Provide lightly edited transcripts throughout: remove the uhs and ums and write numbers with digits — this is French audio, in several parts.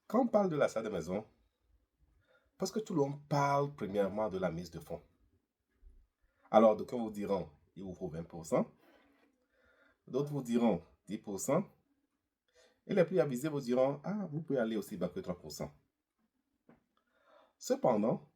Quand on parle de l'achat de maison, parce que tout le monde parle premièrement de la mise de fonds. Alors, d'aucuns vous diront, il vous faut 20%, d'autres vous diront 10%, et les plus avisés vous diront, ah, vous pouvez aller aussi bas que 3%. Cependant,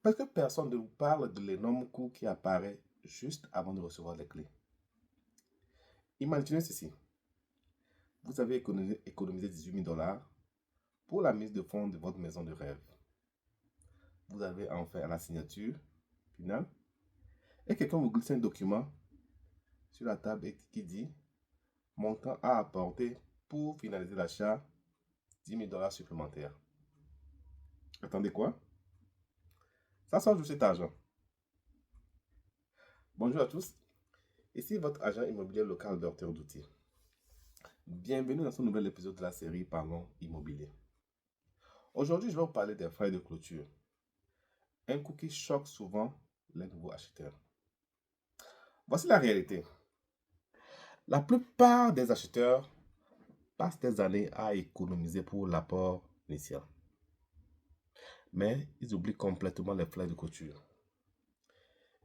parce que personne ne vous parle de l'énorme coût qui apparaît juste avant de recevoir les clés. Imaginez ceci, vous avez économisé 18 000 dollars pour la mise de fonds de votre maison de rêve. Vous avez enfin à la signature finale et quelqu'un vous glisse un document sur la table qui dit montant à apporter pour finaliser l'achat 10 000 dollars supplémentaires. Attendez quoi? Ça sort de cet argent. Bonjour à tous, ici votre agent immobilier local Dr Douty. Bienvenue dans ce nouvel épisode de la série Parlons Immobilier. Aujourd'hui, je vais vous parler des frais de clôture. Un coût qui choque souvent les nouveaux acheteurs. Voici la réalité. La plupart des acheteurs passent des années à économiser pour l'apport initial. Mais ils oublient complètement les frais de clôture.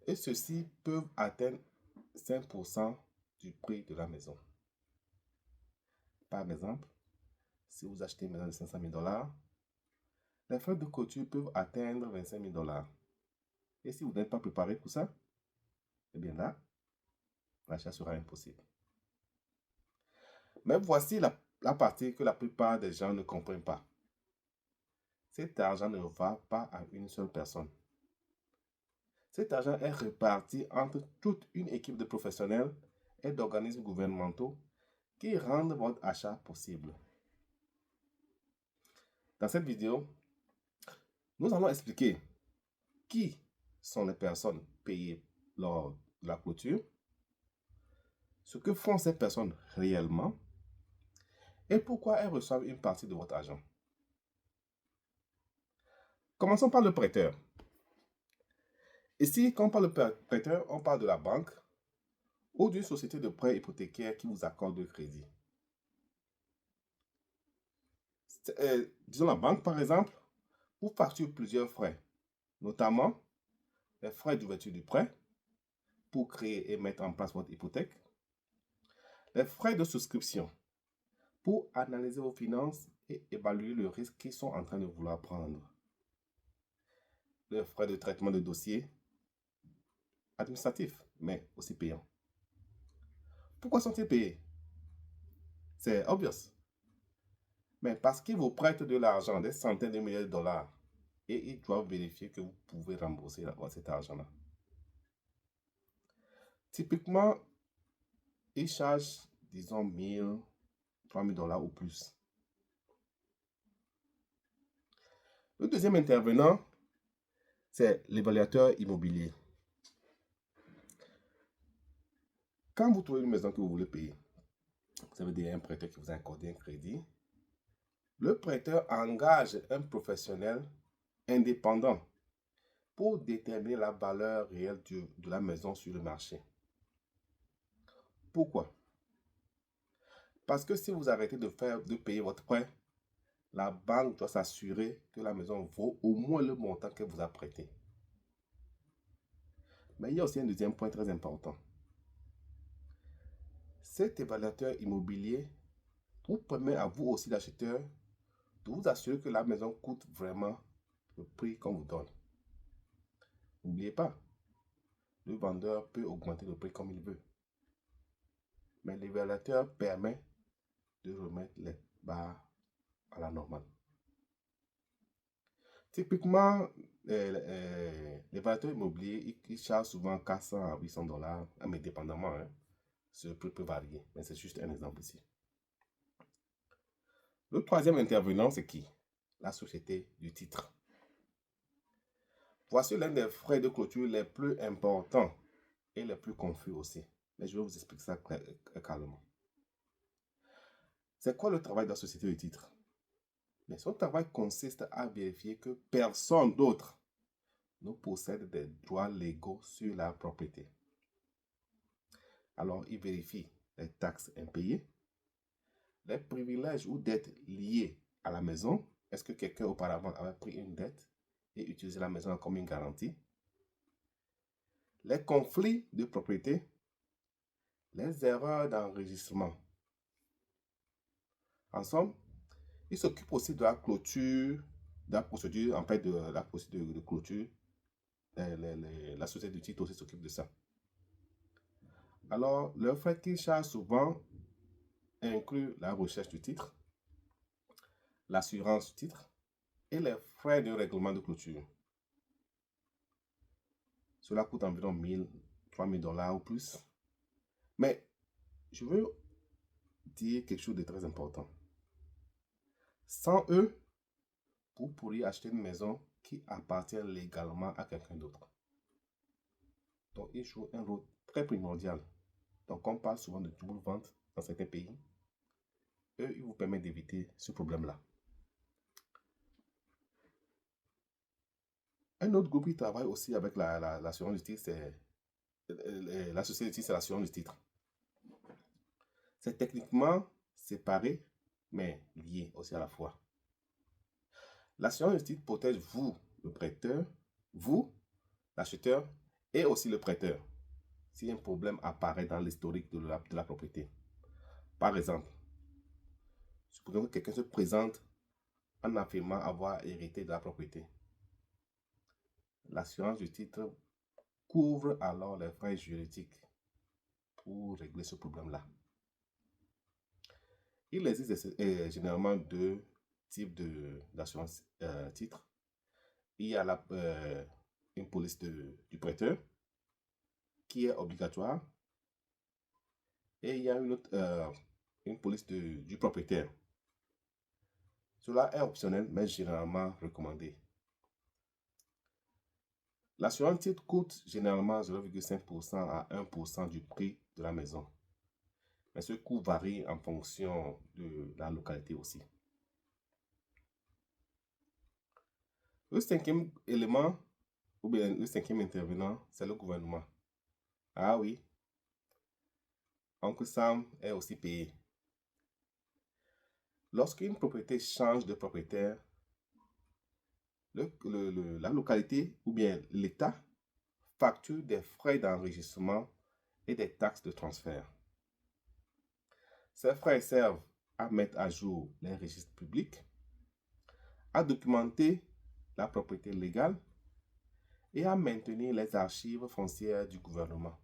Et ceux-ci peuvent atteindre 5% du prix de la maison. Par exemple, si vous achetez une maison de 500 000 dollars, les frais de clôture peuvent atteindre 25 000 dollars. Et si vous n'êtes pas préparé pour ça, eh bien là, l'achat sera impossible. Mais voici la partie que la plupart des gens ne comprennent pas. Cet argent ne va pas à une seule personne. Cet argent est réparti entre toute une équipe de professionnels et d'organismes gouvernementaux qui rendent votre achat possible. Dans cette vidéo, nous allons expliquer qui sont les personnes payées lors de la clôture, ce que font ces personnes réellement et pourquoi elles reçoivent une partie de votre argent. Commençons par le prêteur. Ici, quand on parle de prêteur, on parle de la banque ou d'une société de prêt hypothécaire qui vous accorde le crédit. Disons la banque, par exemple, vous facture plusieurs frais, notamment les frais d'ouverture du prêt pour créer et mettre en place votre hypothèque, les frais de souscription pour analyser vos finances et évaluer le risque qu'ils sont en train de vouloir prendre, les frais de traitement de dossier administratifs, mais aussi payants. Pourquoi sont-ils payés? C'est obvious. Mais parce qu'ils vous prêtent de l'argent, des centaines de milliers de dollars, et ils doivent vérifier que vous pouvez rembourser cet argent-là. Typiquement, ils chargent, disons, 1000, 3000 dollars ou plus. Le deuxième intervenant, c'est l'évaluateur immobilier. Quand vous trouvez une maison que vous voulez payer, vous avez un prêteur qui vous a accordé un crédit, le prêteur engage un professionnel indépendant pour déterminer la valeur réelle de la maison sur le marché. Pourquoi? Parce que si vous arrêtez de payer votre prêt, la banque doit s'assurer que la maison vaut au moins le montant qu'elle vous a prêté. Mais il y a aussi un deuxième point très important. Cet évaluateur immobilier vous permet à vous aussi, l'acheteur, de vous assurer que la maison coûte vraiment le prix qu'on vous donne. N'oubliez pas, le vendeur peut augmenter le prix comme il veut. Mais l'évaluateur permet de remettre les barres à la normale. Typiquement, l'évaluateur immobilier, il charge souvent 400 à 800 dollars, mais dépendamment, ce prix peut varier. Mais c'est juste un exemple ici. Le troisième intervenant, c'est qui? La société du titre. Voici l'un des frais de clôture les plus importants et les plus confus aussi. Mais je vais vous expliquer ça calmement. C'est quoi le travail de la société du titre? Mais son travail consiste à vérifier que personne d'autre ne possède des droits légaux sur la propriété. Alors, il vérifie les taxes impayées, les privilèges ou dettes liées à la maison? Est-ce que quelqu'un auparavant avait pris une dette et utilisé la maison comme une garantie? Les conflits de propriété, les erreurs d'enregistrement. En somme, il s'occupe aussi de la clôture, de la procédure, en fait, de la procédure de clôture. La société du titre aussi s'occupe de ça. Alors, le frais qu'il charge souvent inclut la recherche du titre, l'assurance du titre et les frais de règlement de clôture. Cela coûte environ 1000, 3000 dollars ou plus. Mais je veux dire quelque chose de très important. Sans eux, vous pourriez acheter une maison qui appartient légalement à quelqu'un d'autre. Donc, ils jouent un rôle très primordial. Donc, on parle souvent de double vente dans certains pays. Eux, ils vous permettent d'éviter ce problème-là. Un autre groupe qui travaille aussi avec l'assurance du titre, c'est la société du titre, c'est l'assurance du titre. C'est techniquement séparé, mais lié aussi à la fois. L'assurance du titre protège vous, le prêteur, vous, l'acheteur, et aussi le prêteur, si un problème apparaît dans l'historique de la propriété. Par exemple, supposons que quelqu'un se présente en affirmant avoir hérité de la propriété. L'assurance du titre couvre alors les frais juridiques pour régler ce problème-là. Il existe généralement deux types d'assurance titre. Il y a une police du prêteur qui est obligatoire et il y a une police du propriétaire. Cela est optionnel mais généralement recommandé. L'assurance titre coûte généralement 0,5% à 1% du prix de la maison. Mais ce coût varie en fonction de la localité aussi. Le cinquième élément, ou bien le cinquième intervenant, c'est le gouvernement. Ah oui, Oncle Sam est aussi payé. Lorsqu'une propriété change de propriétaire, la localité ou bien l'État facture des frais d'enregistrement et des taxes de transfert. Ces frais servent à mettre à jour les registres publics, à documenter la propriété légale et à maintenir les archives foncières du gouvernement.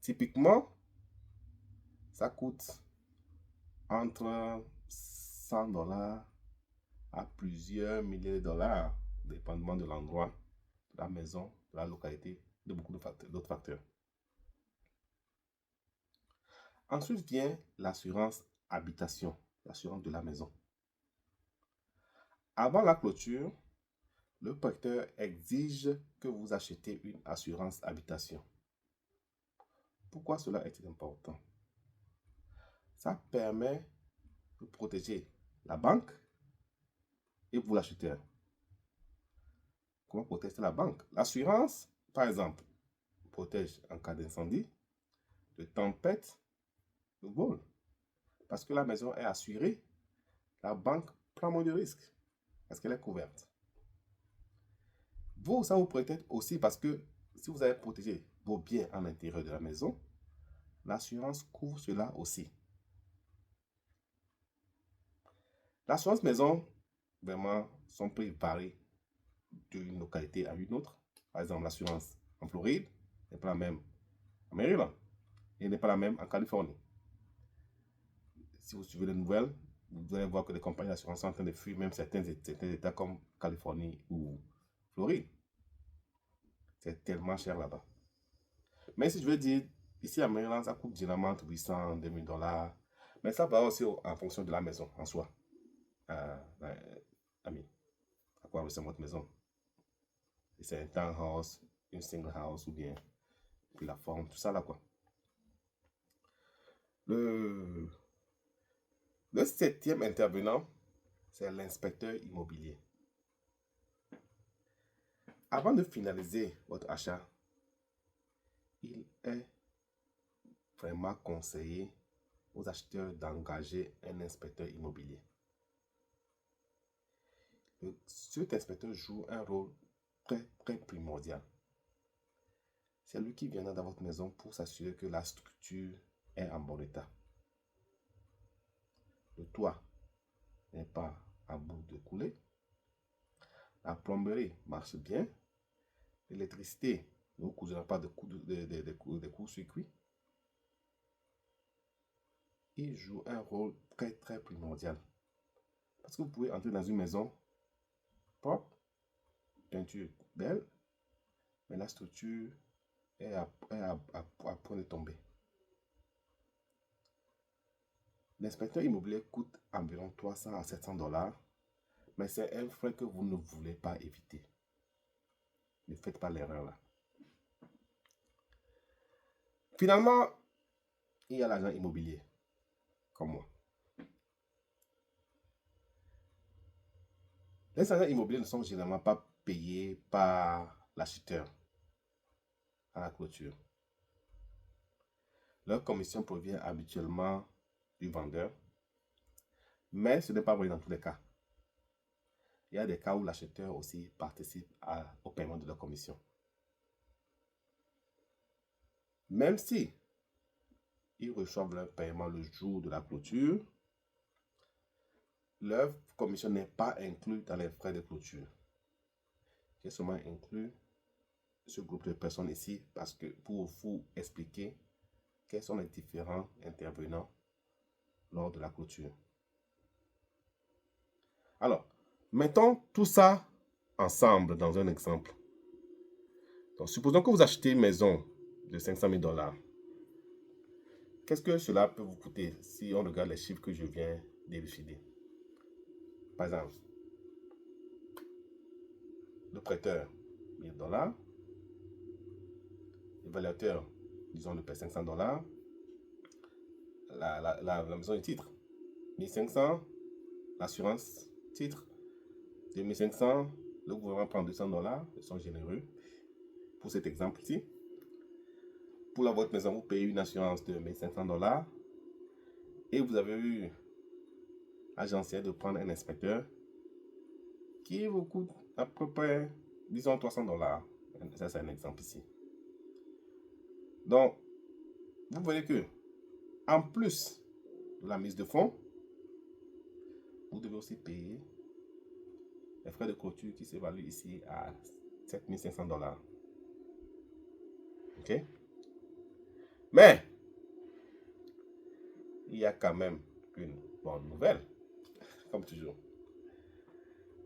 Typiquement, ça coûte entre 100 dollars à plusieurs milliers de dollars, dépendamment de l'endroit, de la maison, de la localité, de beaucoup d'autres facteurs. Ensuite vient l'assurance habitation, l'assurance de la maison. Avant la clôture, le prêteur exige que vous achetiez une assurance habitation. Pourquoi cela est important? Ça permet de protéger la banque et vous l'acheteur. Comment protéger la banque? L'assurance, par exemple, protège en cas d'incendie, de tempête, de vol. Parce que la maison est assurée, la banque prend moins de risques parce qu'elle est couverte. Vous, ça vous protège aussi parce que si vous avez protégé vos biens à l'intérieur de la maison, l'assurance couvre cela aussi. L'assurance maison, vraiment, son prix varie d'une localité à une autre. Par exemple, l'assurance en Floride n'est pas la même en Maryland et n'est pas la même en Californie. Si vous suivez les nouvelles, vous allez voir que les compagnies d'assurance sont en train de fuir même certains États comme Californie ou Floride. C'est tellement cher là-bas. Mais si je veux dire, ici à Maryland, ça coûte généralement entre 800 et 2000 dollars. Mais ça va aussi en fonction de la maison en soi. À quoi ressemble votre maison? Si c'est un townhouse, une single house ou bien, puis la forme, tout ça là quoi. Le septième intervenant, c'est l'inspecteur immobilier. Avant de finaliser votre achat, il est vraiment conseillé aux acheteurs d'engager un inspecteur immobilier. Cet inspecteur joue un rôle très, très primordial. C'est lui qui viendra dans votre maison pour s'assurer que la structure est en bon état. Le toit n'est pas à bout de couler. La plomberie marche bien. L'électricité ne vous causera pas de court-circuit. Il joue un rôle très, très primordial. Parce que vous pouvez entrer dans une maison propre, peinture belle, mais la structure est à point de tomber. L'inspecteur immobilier coûte environ 300 à 700 $, mais c'est un frais que vous ne voulez pas éviter. Ne faites pas l'erreur là. Finalement, il y a l'agent immobilier, comme moi. Les agents immobiliers ne sont généralement pas payés par l'acheteur à la clôture. Leur commission provient habituellement du vendeur, mais ce n'est pas vrai dans tous les cas. Il y a des cas où l'acheteur aussi participe au paiement de leur commission. Même si ils reçoivent leur paiement le jour de la clôture, leur commission n'est pas inclue dans les frais de clôture. J'ai seulement inclus ce groupe de personnes ici parce que pour vous expliquer quels sont les différents intervenants lors de la clôture. Alors, mettons tout ça ensemble dans un exemple. Donc, supposons que vous achetez une maison de 500 000 $. Qu'est-ce que cela peut vous coûter si on regarde les chiffres que je viens d'élucider? Par exemple, le prêteur, 1000 $. L'évaluateur, disons, le paie 500 $. La maison de titre, 1500. L'assurance titre, 2500. Le gouvernement prend 200 $. Ils sont généreux pour cet exemple-ci. Pour votre maison, vous payez une assurance de 1500 $. Et vous avez eu agencé de prendre un inspecteur qui vous coûte à peu près, disons, 300 $. Ça, c'est un exemple ici. Donc, vous voyez que, en plus de la mise de fonds, vous devez aussi payer les frais de clôture qui s'évaluent ici à 7500 $. OK? Mais, il y a quand même une bonne nouvelle, comme toujours.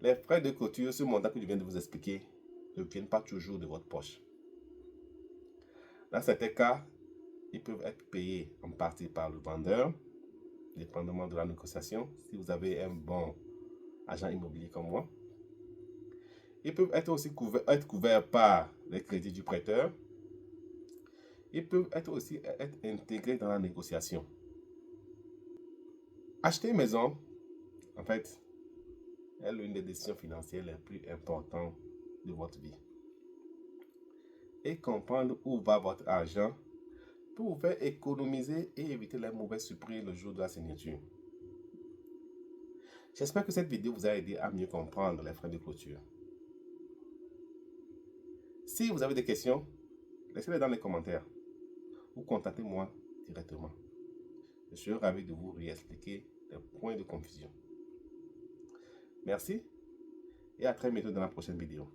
Les frais de clôture, ce montant que je viens de vous expliquer, ne viennent pas toujours de votre poche. Dans certains cas, ils peuvent être payés en partie par le vendeur, dépendamment de la négociation. Si vous avez un bon agent immobilier comme moi, ils peuvent être aussi couverts par les crédits du prêteur. Ils peuvent aussi être intégrés dans la négociation. Acheter une maison, en fait, est l'une des décisions financières les plus importantes de votre vie. Et comprendre où va votre argent pour vous faire économiser et éviter les mauvaises surprises le jour de la signature. J'espère que cette vidéo vous a aidé à mieux comprendre les frais de clôture. Si vous avez des questions, laissez-les dans les commentaires ou contactez-moi directement. Je serai ravi de vous réexpliquer les points de confusion. Merci et à très bientôt dans la prochaine vidéo.